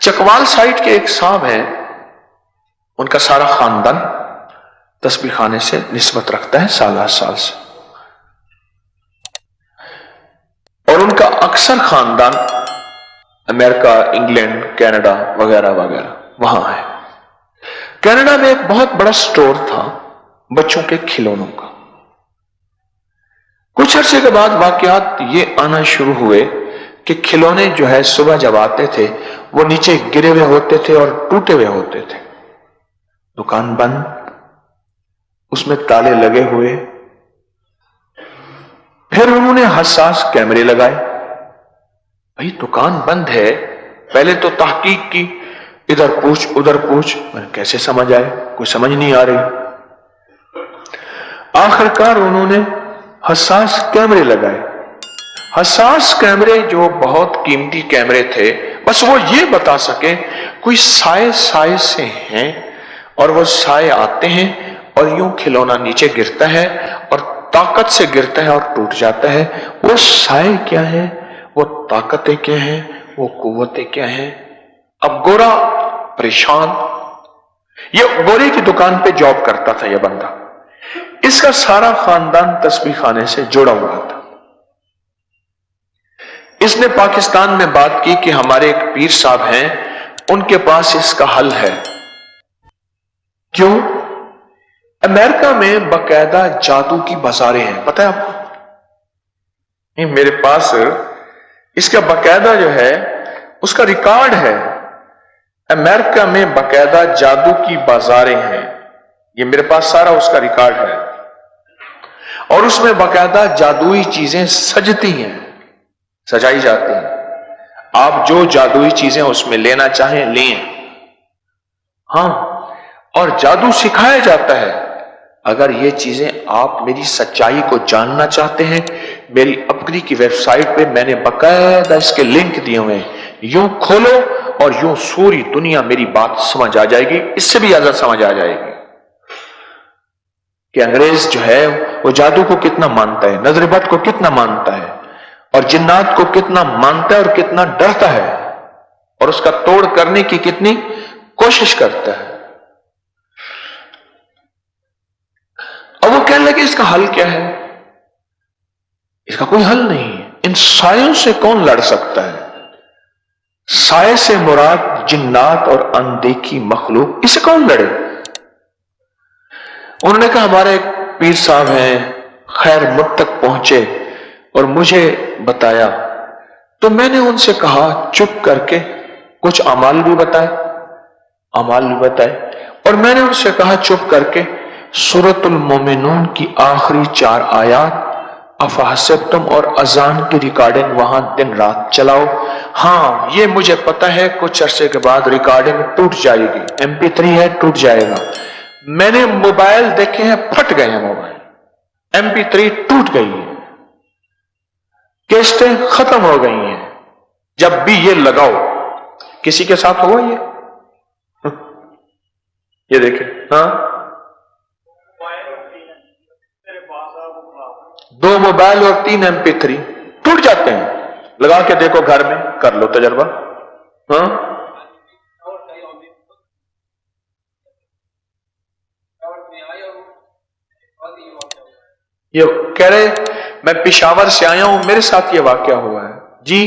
Chakwal side के एक साहब हैं, उनका सारा खानदान तस्बीह खाने से निस्बत रखता है साल साल से, और उनका अक्सर खानदान अमेरिका, इंग्लैंड, कनाडा वगैरह वगैरह वहां है। कनाडा में एक बहुत बड़ा स्टोर था बच्चों के खिलौनों का। कुछ अरसे के बाद वाकयात ये आना शुरू हुए कि खिलौने जो है सुबह जब आते थे वो नीचे गिरे हुए होते थे और टूटे हुए होते थे। दुकान बंद, उसमें ताले लगे हुए। फिर उन्होंने हसास कैमरे लगाए। भाई दुकान बंद है, पहले तो तहकीक की, इधर पूछ उधर पूछ, कैसे समझ आए, कोई समझ नहीं आ रही। आखिरकार उन्होंने हसास कैमरे लगाए। हसास कैमरे जो बहुत कीमती कैमरे थे, बस वो ये बता सके कोई साए साए से हैं और वो साए आते हैं और यूं खिलौना नीचे गिरता है और ताकत से गिरता है और टूट जाता है। वो साए क्या है, वो ताकतें क्या है, वो कुव्वतें क्या है। अब गोरा परेशान, ये गोरे की दुकान पे जॉब करता था ये बंदा, इसका सारा खानदान तस्बीह खाने से जुड़ा हुआ था। इसने पाकिस्तान में बात की कि हमारे एक पीर साहब हैं, उनके पास इसका हल है। क्यों? अमेरिका में बकायदा जादू की बाजारें हैं, पता है आपको? नहीं, मेरे पास इसका बकायदा जो है उसका रिकॉर्ड है। अमेरिका में बकायदा जादू की बाजारें हैं, ये मेरे पास सारा उसका रिकॉर्ड है, और उसमें बकायदा जादुई चीजें सजती हैं, सजाई जाती हैं। आप जो जादुई चीजें उसमें लेना चाहें लें। हां, और जादू सिखाया जाता है। अगर ये चीजें आप मेरी सच्चाई को जानना चाहते हैं, मेरी अपनी की वेबसाइट पे मैंने बकायदा इसके लिंक दिए हुए हैं, यूं खोलो और यूं पूरी दुनिया मेरी बात समझ आ जाएगी, इससे भी ज्यादा समझ आ जाएगी कि अंग्रेज जो है वो जादू को कितना मानता है, नजरबद को कितना मानता है, और जिन्नात को कितना मानता है और कितना डरता है, और उसका तोड़ करने की कितनी कोशिश करता है। अब वो कहने लगे इसका हल क्या है? इसका कोई हल नहीं है। इन सायों से कौन लड़ सकता है? साये से मुराद जिन्नात और अनदेखी मखलूक, इससे कौन लड़े? उन्होंने कहा हमारे एक पीर साहब हैं, खैर मुझ तक पहुंचे और मुझे बताया, तो मैंने उनसे कहा चुप करके कुछ अमाल भी बताए, और मैंने उनसे कहा चुप करके सूरतुल मोमिनून की आखिरी 4 आयात अफहसिब्तुम और अजान की रिकॉर्डिंग वहां दिन रात चलाओ। हाँ, ये मुझे पता है कुछ अरसे के बाद रिकॉर्डिंग टूट जाएगी, MP3 है, टूट जाएगा। मैंने मोबाइल देखे हैं, फट गए हैं मोबाइल, MP3 टूट गई है, कैसेटें खत्म हो गई हैं। जब भी ये लगाओ, किसी के साथ हुआ ये देखें, हाँ, 2 मोबाइल और 3 MP3 टूट जाते हैं। लगा के देखो, घर में कर लो तजर्बा। हाँ, ये कह रहे मैं पेशावर से आया हूं, मेरे साथ ये वाकया हुआ है जी।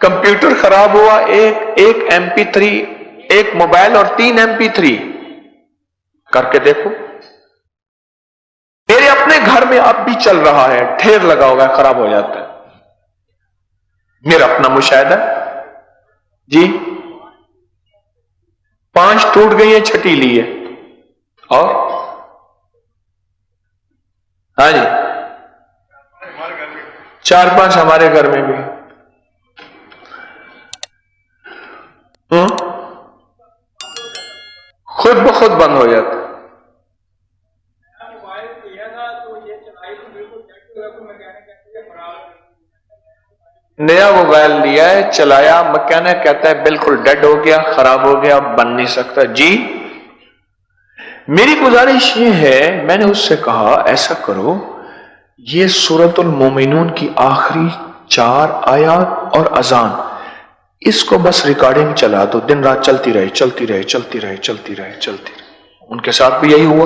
कंप्यूटर खराब हुआ, एक MP3, एक मोबाइल और 3 MP3 करके देखो। मेरे अपने घर में अब भी चल रहा है, ढेर लगा हुआ है, खराब हो जाता है। मेरा अपना मुशाहिदा जी। 5 टूट गई है, 6 ली है। और हाँ जी, 4-5 हमारे घर में भी। खुद ब खुद बंद हो जाता। नया मोबाइल लिया है, चलाया, मैकेनिक कहता है बिल्कुल डेड हो गया, खराब हो गया, बन नहीं सकता जी। मेरी गुजारिश ये है, मैंने उससे कहा ऐसा करो, ये सूरतुल मोमिनून की आखिरी 4 آیات اور اذان، اس کو بس ریکارڈنگ چلا دو، دن رات چلتی رہے چلتی رہے چلتی رہے چلتی رہے چلتی رہے۔ ان کے ساتھ بھی یہی ہوا،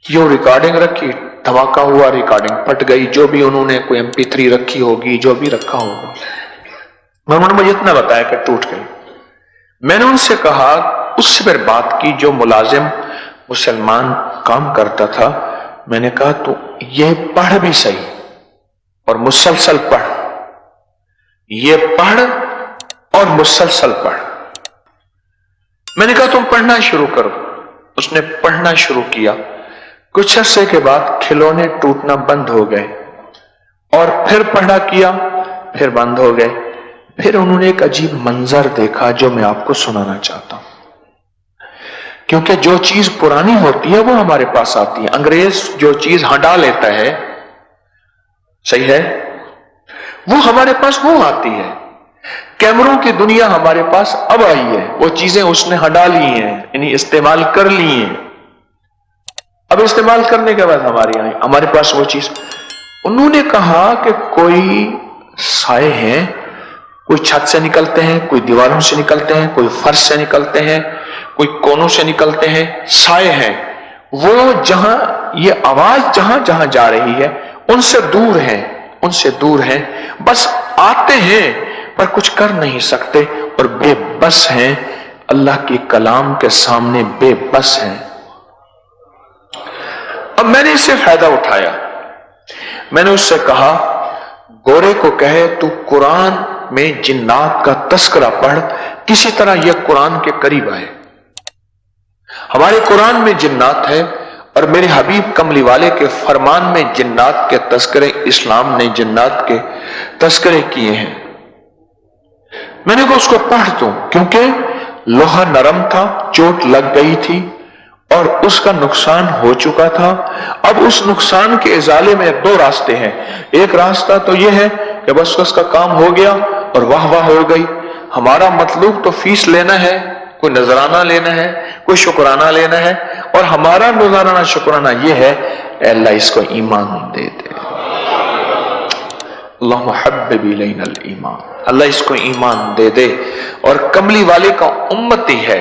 جو ریکارڈنگ رکھی دھماکہ ہوا، ریکارڈنگ پھٹ گئی، جو بھی انہوں نے کوئی MP3 رکھی ہوگی، جو بھی رکھا ہوگا، انہوں نے مجھے اتنا بتایا کہ ٹوٹ گئی۔ میں نے ان سے کہا، اس سے پھر بات کی جو ملازم مسلمان کام کرتا تھا، میں نے کہا تو یہ پڑھ بھی صحیح اور مسلسل پڑھ، یہ پڑھ اور مسلسل پڑھ۔ میں نے کہا تم پڑھنا شروع کرو۔ اس نے پڑھنا شروع کیا، کچھ عرصے کے بعد کھلونے ٹوٹنا بند ہو گئے، اور پھر پڑھا کیا، پھر بند ہو گئے۔ پھر انہوں نے ایک عجیب منظر دیکھا جو میں آپ کو سنانا چاہتا ہوں، کیونکہ جو چیز پرانی ہوتی ہے وہ ہمارے پاس آتی ہے۔ انگریز جو چیز ہٹا لیتا ہے، صحیح ہے، وہ ہمارے پاس وہ آتی ہے۔ کیمروں کی دنیا ہمارے پاس اب آئی ہے، وہ چیزیں اس نے ہٹا لی ہیں، یعنی استعمال کر لی ہیں، اب استعمال کرنے کے بعد ہمارے پاس وہ چیز۔ انہوں نے کہا کہ کوئی سائے ہیں، کوئی چھت سے نکلتے ہیں، کوئی دیواروں سے نکلتے ہیں، کوئی فرش سے نکلتے ہیں، کوئی کونوں سے نکلتے ہیں، سائے ہیں، وہ جہاں یہ آواز جہاں جہاں جا رہی ہے ان سے دور ہیں، ان سے دور ہیں، بس آتے ہیں پر کچھ کر نہیں سکتے اور بے بس ہیں، اللہ کے کلام کے سامنے بے بس ہیں۔ اب میں نے اس سے فائدہ اٹھایا، میں نے اس سے کہا گورے کو کہے تو قرآن میں جنات کا تذکرہ پڑھ، کسی طرح یہ قرآن کے قریب آئے۔ ہمارے قرآن میں جنات ہے، اور میرے حبیب کملی والے کے فرمان میں جنات کے تذکرے، اسلام نے جنات کے تذکرے کیے ہیں۔ میں نے کہا اس کو پڑھ دوں، کیونکہ لوہا نرم تھا، چوٹ لگ گئی تھی اور اس کا نقصان ہو چکا تھا۔ اب اس نقصان کے ازالے میں 2 راستے ہیں۔ ایک راستہ تو یہ ہے کہ بس اس کا کام ہو گیا اور واہ واہ ہو گئی۔ ہمارا مطلوب تو فیس لینا ہے، کوئی نذرانہ لینا ہے، کوئی شکرانہ لینا ہے، اور ہمارا نذرانہ شکرانہ یہ ہے، اے اللہ اس کو ایمان دے دے، اللہم حبب الینا الایمان، اللہ اس کو ایمان دے دے، اور کملی والے کا امتی ہے،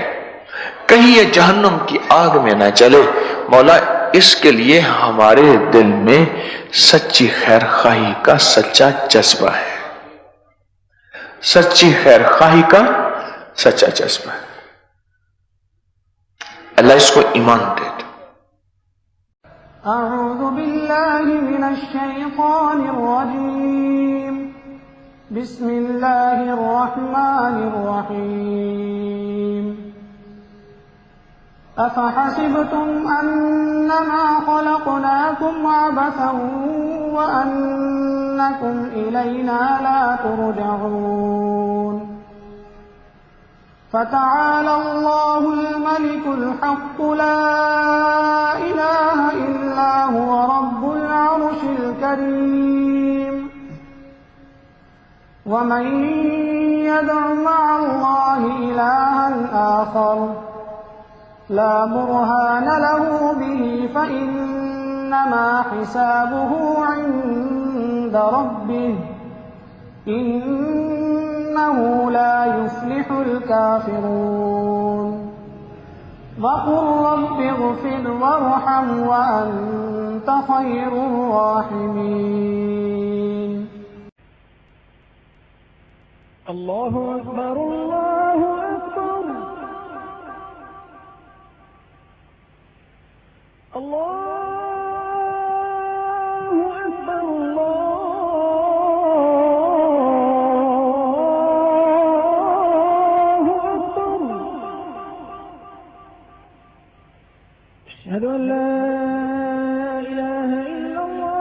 کہیں یہ جہنم کی آگ میں نہ چلے۔ مولا اس کے لیے ہمارے دل میں سچی خیر خواہی کا سچا جذبہ ہے، سچی خیر خواہی کا سچا جذبہ ہے، اللہ اس کو ایمان دے دے۔ اعوذ باللہ من الشیطان الرجیم، بسم اللہ الرحمن الرحیم۔ افحسبتم انما خلقناکم عبثا وانکم الینا لا ترجعون، فتعالى الله الملك الحق لا إله إلا هو رب العرش الكريم، ومن يدع مع الله إلها آخر لا برهان له به فإنما حسابه عند ربه إنه لا يفلح الكافرون، وقل رب اغفر وارحم وأنت خير الراحمين۔ الله أكبر الله أكبر، الله أكبر، الله أكبر، أشهد أن لا إله إلا الله،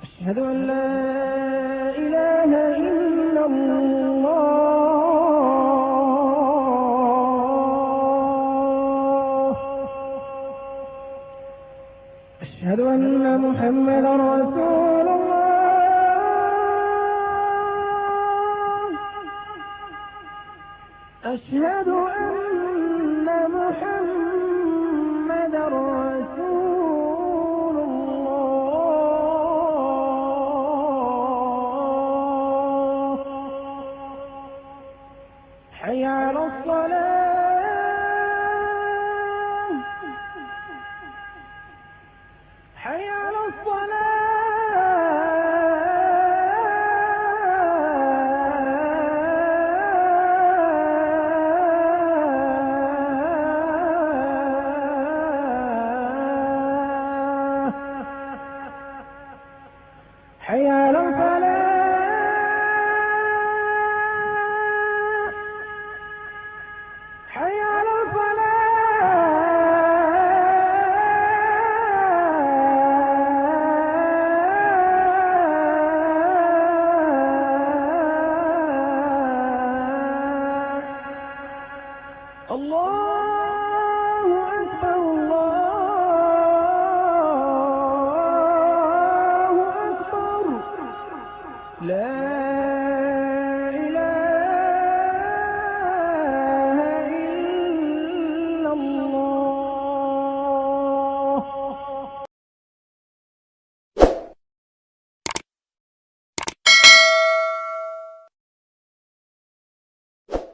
أشهد أن لا إله إلا الله، أشهد أن محمدا رسول الله، أشهد أن محمدا رسول الله، لا